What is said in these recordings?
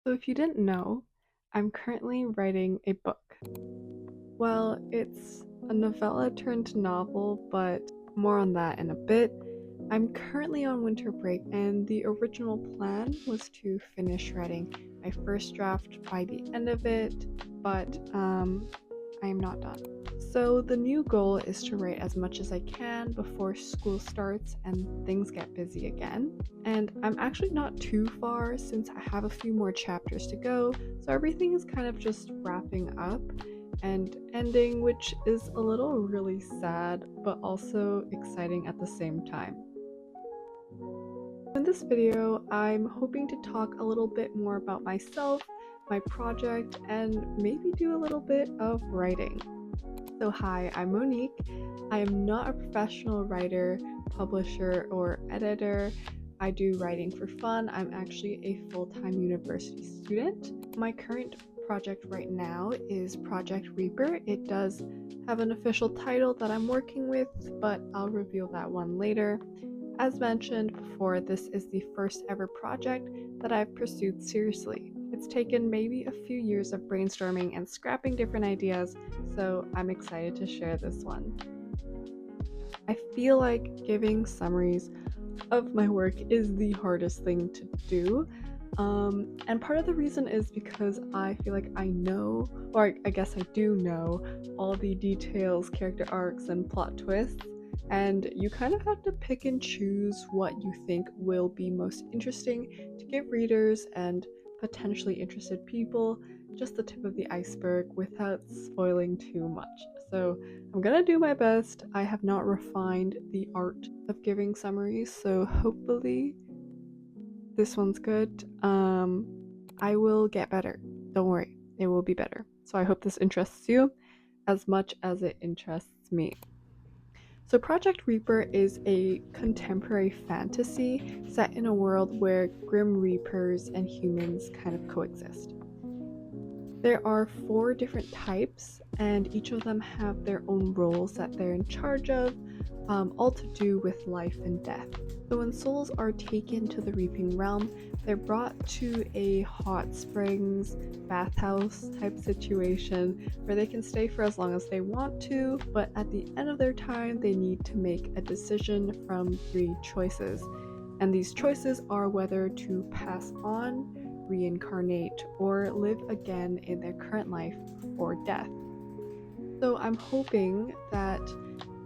So if you didn't know, I'm currently writing a book. Well, it's a novella turned novel, but more on that in a bit. I'm currently on winter break, and the original plan was to finish writing my first draft by the end of it, but I am not done. So the new goal is to write as much as I can before school starts and things get busy again. And I'm actually not too far since I have a few more chapters to go, so everything is kind of just wrapping up and ending, which is a little really sad, but also exciting at the same time. In this video, I'm hoping to talk a little bit more about myself, my project, and maybe do a little bit of writing. So hi, I'm Monique. I am not a professional writer, publisher, or editor. I do writing for fun. I'm actually a full-time university student. My current project right now is Project.Reaper. It does have an official title that I'm working with, but I'll reveal that one later. As mentioned before, this is the first ever project that I've pursued seriously. It's taken maybe a few years of brainstorming and scrapping different ideas, so I'm excited to share this one. I feel like giving summaries of my work is the hardest thing to do. And part of the reason is because I feel like I know, or I guess I do know, all the details, character arcs, and plot twists, and you kind of have to pick and choose what you think will be most interesting to give readers and potentially interested people just the tip of the iceberg without spoiling too much. So I'm gonna do my best. I have not refined the art of giving summaries, so hopefully this one's good. I will get better. Don't worry, it will be better. So I hope this interests you as much as it interests me. So Project.Reaper is a contemporary fantasy set in a world where grim reapers and humans kind of coexist. There are 4 different types, and each of them have their own roles that they're in charge of, all to do with life and death. So when souls are taken to the reaping realm, they're brought to a hot springs, bathhouse type situation where they can stay for as long as they want to, but at the end of their time, they need to make a decision from 3 choices. And these choices are whether to pass on, reincarnate, or live again in their current life or death. So I'm hoping that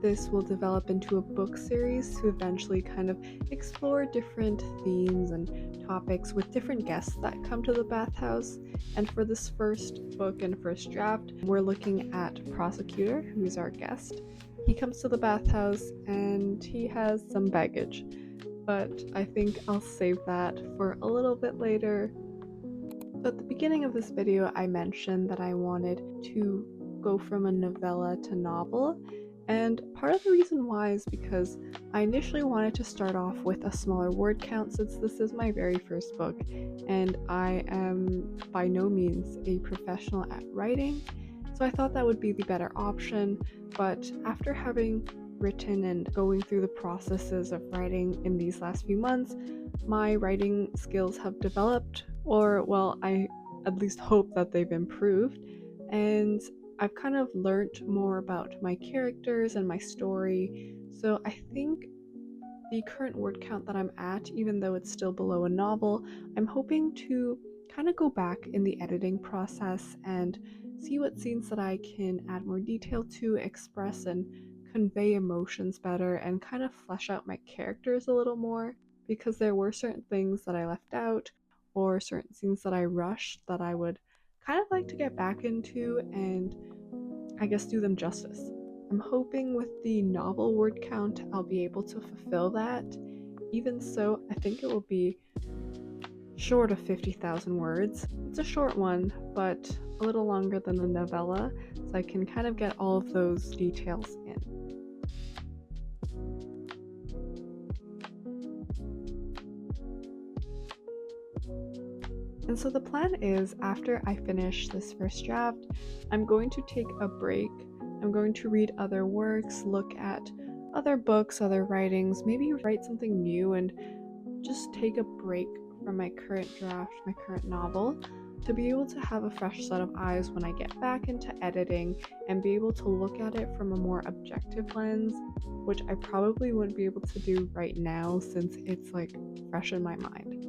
this will develop into a book series to eventually kind of explore different themes and topics with different guests that come to the bathhouse. And for this first book and first draft, we're looking at Prosecutor, who's our guest. He comes to the bathhouse and he has some baggage, but I think I'll save that for a little bit later. So at the beginning of this video, I mentioned that I wanted to go from a novella to novel, and part of the reason why is because I initially wanted to start off with a smaller word count since this is my very first book, and I am by no means a professional at writing, so I thought that would be the better option. But after having written and going through the processes of writing in these last few months, my writing skills have developed, or well, I at least hope that they've improved, and I've kind of learned more about my characters and my story. So I think the current word count that I'm at, even though it's still below a novel, I'm hoping to kind of go back in the editing process and see what scenes that I can add more detail to, express and convey emotions better, and kind of flesh out my characters a little more, because there were certain things that I left out or certain scenes that I rushed that I would kind of like to get back into and I guess do them justice. I'm hoping with the novel word count I'll be able to fulfill that. Even so, I think it will be short of 50,000 words. It's a short one, but a little longer than the novella, so I can kind of get all of those details in. And so the plan is, after I finish this first draft, I'm going to take a break. I'm going to read other works, look at other books, other writings, maybe write something new, and just take a break from my current draft, my current novel, to be able to have a fresh set of eyes when I get back into editing and be able to look at it from a more objective lens, which I probably wouldn't be able to do right now since it's like fresh in my mind.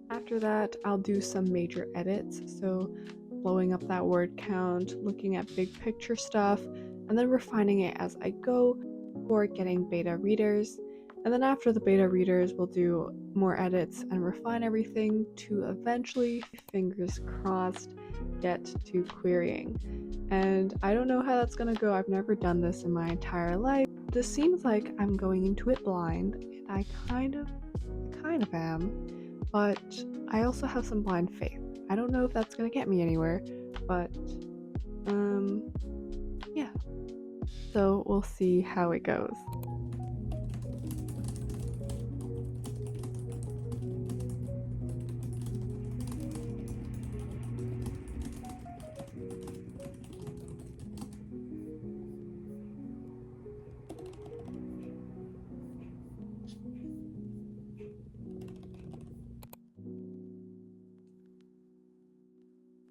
After that, I'll do some major edits, so blowing up that word count, looking at big picture stuff, and then refining it as I go for getting beta readers. And then after the beta readers, we'll do more edits and refine everything to eventually, fingers crossed, get to querying. And I don't know how that's gonna go. I've never done this in my entire life. This seems like I'm going into it blind, and I kind of am, but I also have some blind faith. I don't know if that's gonna get me anywhere, but yeah. So we'll see how it goes.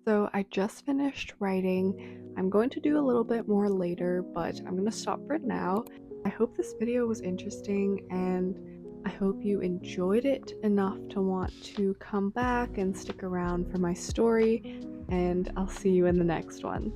So I just finished writing. I'm going to do a little bit more later, but I'm going to stop for now. I hope this video was interesting, and I hope you enjoyed it enough to want to come back and stick around for my story, and I'll see you in the next one.